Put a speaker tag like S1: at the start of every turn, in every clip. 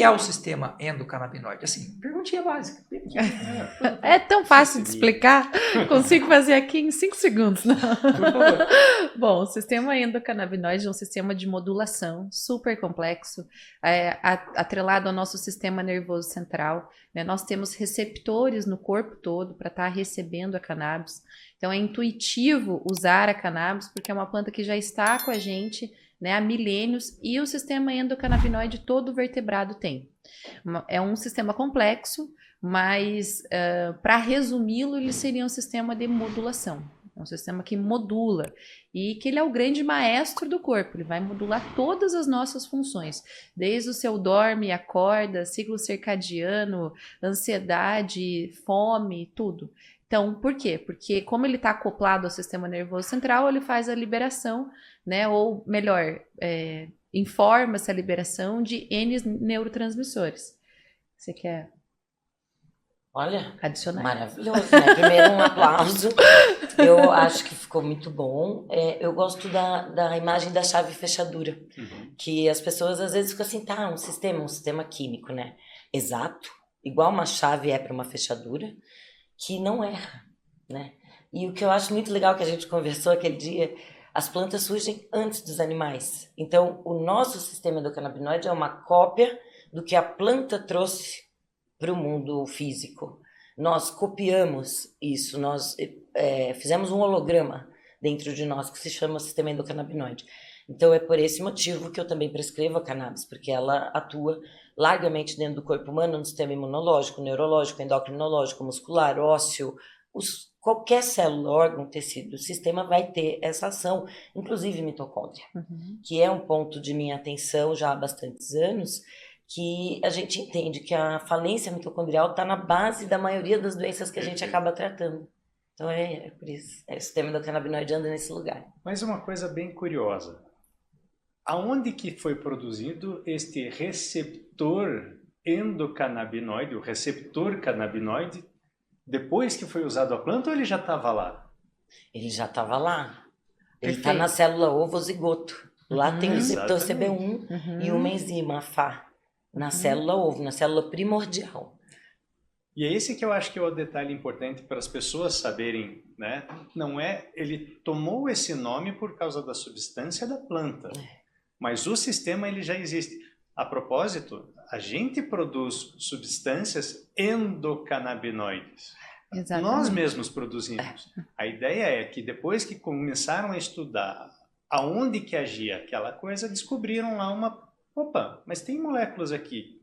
S1: que é o sistema endocannabinoide? Assim, perguntinha básica.
S2: É tão fácil de explicar, consigo fazer aqui em 5 segundos. Não?
S1: Por favor.
S2: Bom, o sistema endocannabinoide é um sistema de modulação super complexo, atrelado ao nosso sistema nervoso central. Né? Nós temos receptores no corpo todo para estar recebendo a cannabis. Então é intuitivo usar a cannabis porque é uma planta que já está com a gente, né, há milênios, e o sistema endocannabinoide todo vertebrado tem. É um sistema complexo, mas para resumi-lo, ele seria um sistema de modulação. É um sistema que modula e que ele é o grande maestro do corpo. Ele vai modular todas as nossas funções, desde o seu dorme, acorda, ciclo circadiano, ansiedade, fome, tudo. Então, por quê? Porque como ele está acoplado ao sistema nervoso central, ele faz a liberação, né? Ou melhor, informa essa liberação de N neurotransmissores. Você quer adicionar?
S3: Maravilhoso, né? Primeiro um aplauso. Eu acho que ficou muito bom. Eu gosto da imagem da chave fechadura, que as pessoas às vezes ficam assim, tá, um sistema químico, né? Exato, igual uma chave é para uma fechadura, que não erra, né? E o que eu acho muito legal que a gente conversou aquele dia, as plantas surgem antes dos animais. Então, o nosso sistema endocannabinoide é uma cópia do que a planta trouxe para o mundo físico. Nós copiamos isso, nós fizemos um holograma dentro de nós que se chama sistema endocannabinoide. Então, é por esse motivo que eu também prescrevo a cannabis, porque ela atua largamente dentro do corpo humano, no sistema imunológico, neurológico, endocrinológico, muscular, ósseo, qualquer célula, órgão, tecido, o sistema vai ter essa ação, inclusive mitocôndria, que é um ponto de minha atenção já há bastantes anos, que a gente entende que a falência mitocondrial está na base da maioria das doenças que a gente acaba tratando. Então é por isso, o sistema endocannabinoide anda nesse lugar.
S4: Mas uma coisa bem curiosa, aonde que foi produzido este receptor endocannabinoide, o receptor canabinoide, depois que foi usado a planta ou ele já estava lá?
S3: Ele já estava lá. Ele está na célula ovozigoto. Lá tem o receptor CB1 e uma enzima, a FA, na célula ovo, na célula primordial.
S4: E é esse que eu acho que é o detalhe importante para as pessoas saberem, né? Não é, ele tomou esse nome por causa da substância da planta, mas o sistema ele já existe. A propósito, a gente produz substâncias endocannabinoides. Exatamente. Nós mesmos produzimos. A ideia é que depois que começaram a estudar aonde que agia aquela coisa, descobriram lá opa, mas tem moléculas aqui.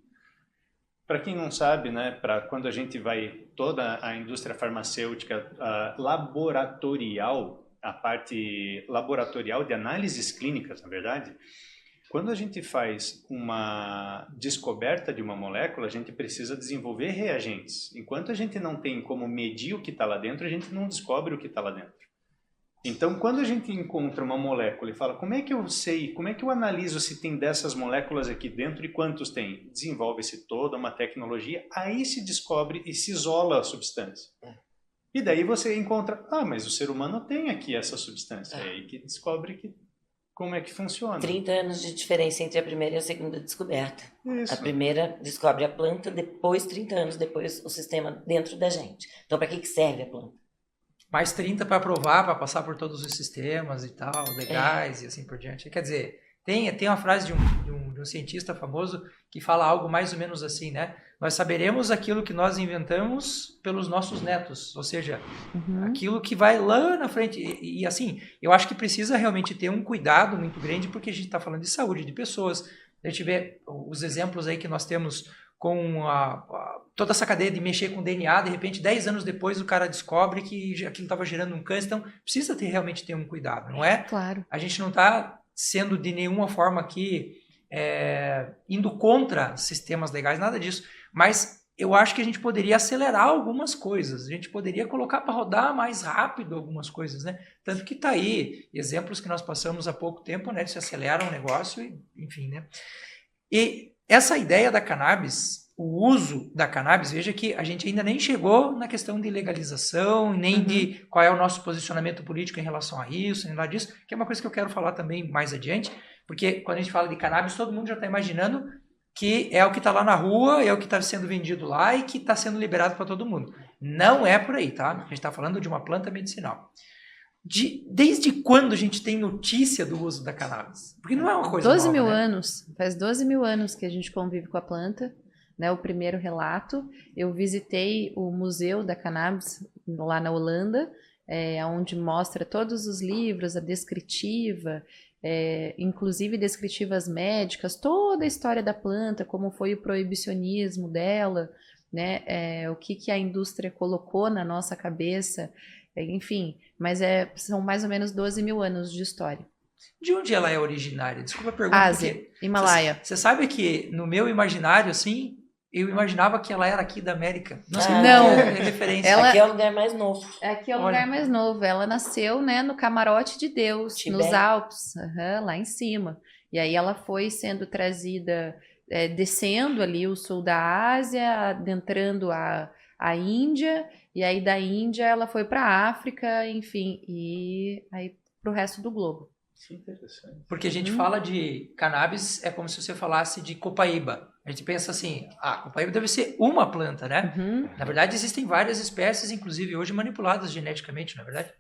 S4: Para quem não sabe, né, para quando a gente vai, toda a indústria farmacêutica laboratorial, a parte laboratorial de análises clínicas, na verdade, quando a gente faz uma descoberta de uma molécula, a gente precisa desenvolver reagentes. Enquanto a gente não tem como medir o que está lá dentro, a gente não descobre o que está lá dentro. Então, quando a gente encontra uma molécula e fala, como é que eu sei, como é que eu analiso se tem dessas moléculas aqui dentro e quantos tem? Desenvolve-se toda uma tecnologia, aí se descobre e se isola a substância. E daí você encontra, mas o ser humano tem aqui essa substância. É aí que descobre como é que funciona.
S3: 30 anos de diferença entre a primeira e a segunda descoberta.
S4: Isso.
S3: A primeira descobre a planta, depois, 30 anos depois, o sistema dentro da gente. Então, para que serve a planta?
S1: Mais 30 para provar, para passar por todos os sistemas e tal, legais e assim por diante. Quer dizer, tem uma frase de um cientista famoso que fala algo mais ou menos assim, né? Nós saberemos aquilo que nós inventamos pelos nossos netos, ou seja, aquilo que vai lá na frente. E assim, eu acho que precisa realmente ter um cuidado muito grande, porque a gente está falando de saúde de pessoas. A gente vê os exemplos aí que nós temos com toda essa cadeia de mexer com DNA, de repente 10 anos depois o cara descobre que aquilo estava gerando um câncer, então precisa realmente ter um cuidado, não é?
S2: Claro.
S1: A gente não está sendo de nenhuma forma aqui indo contra sistemas legais, nada disso, mas eu acho que a gente poderia acelerar algumas coisas, a gente poderia colocar para rodar mais rápido algumas coisas, né? Tanto que está aí exemplos que nós passamos há pouco tempo, né? Se acelera um negócio, enfim, né? E essa ideia da cannabis, o uso da cannabis, veja que a gente ainda nem chegou na questão de legalização, nem de qual é o nosso posicionamento político em relação a isso, nem nada disso, que é uma coisa que eu quero falar também mais adiante, porque quando a gente fala de cannabis, todo mundo já está imaginando que é o que está lá na rua, é o que está sendo vendido lá e que está sendo liberado para todo mundo. Não é por aí, tá? A gente está falando de uma planta medicinal. Desde quando a gente tem notícia do uso da cannabis? Porque não é uma coisa
S2: 12
S1: nova,
S2: mil
S1: né?
S2: anos. Faz 12 mil anos que a gente convive com a planta. Né, o primeiro relato, eu visitei o Museu da Cannabis lá na Holanda, onde mostra todos os livros, a descritiva, inclusive descritivas médicas, toda a história da planta, como foi o proibicionismo dela, né, o que a indústria colocou na nossa cabeça, enfim, mas são mais ou menos 12 mil anos de história.
S1: De onde ela é originária? Desculpa a pergunta.
S2: Ásia, Himalaia.
S1: Você sabe que no meu imaginário, assim, eu imaginava que ela era aqui da América. Não sei
S2: Não.
S1: é referência.
S3: Aqui é o lugar mais novo.
S2: Aqui é o
S1: Olha.
S2: lugar mais novo. Ela nasceu, né, no Camarote de Deus,
S3: Tibete.
S2: nos Alpes, lá em cima. E aí ela foi sendo trazida, descendo ali o sul da Ásia, adentrando a Índia, e aí da Índia ela foi para a África, enfim, e aí para o resto do globo.
S4: Que interessante.
S1: Porque a gente fala de cannabis, é como se você falasse de copaíba. A gente pensa assim, copaíba deve ser uma planta, né?
S2: Uhum.
S1: Na verdade, existem várias espécies, inclusive hoje manipuladas geneticamente, não é verdade?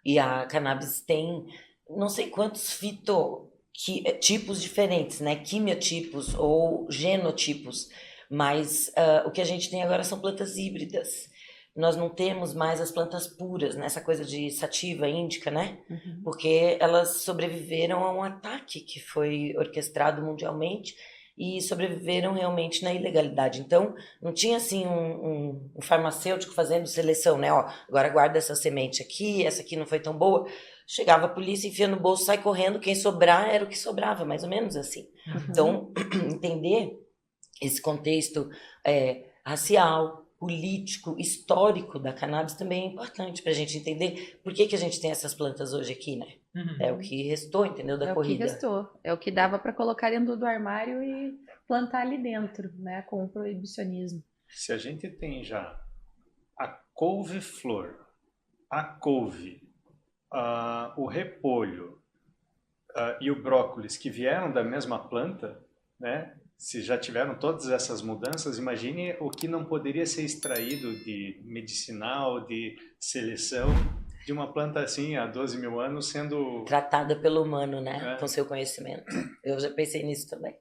S3: E a cannabis tem não sei quantos tipos diferentes, né? Quimiotipos ou genotipos. Mas o que a gente tem agora são plantas híbridas. Nós não temos mais as plantas puras, né? Essa coisa de sativa, índica, né?
S2: Uhum.
S3: Porque elas sobreviveram a um ataque que foi orquestrado mundialmente e sobreviveram realmente na ilegalidade. Então, não tinha assim um farmacêutico fazendo seleção, né? Ó, agora guarda essa semente aqui, essa aqui não foi tão boa. Chegava a polícia, enfia no bolso, sai correndo, quem sobrar era o que sobrava, mais ou menos assim.
S2: Uhum.
S3: Então, entender esse contexto racial, político, histórico da cannabis também é importante para a gente entender por que a gente tem essas plantas hoje aqui, né?
S1: Uhum.
S3: É o que restou, entendeu, da corrida.
S2: É o que restou. É o que dava para colocar dentro do armário e plantar ali dentro, né? Com o proibicionismo.
S4: Se a gente tem já a couve-flor, a couve, o repolho e o brócolis que vieram da mesma planta, né? Se já tiveram todas essas mudanças, imagine o que não poderia ser extraído de medicinal, de seleção, de uma planta assim há 12 mil anos sendo
S3: Tratada pelo humano, né? Com seu conhecimento. Eu já pensei nisso também.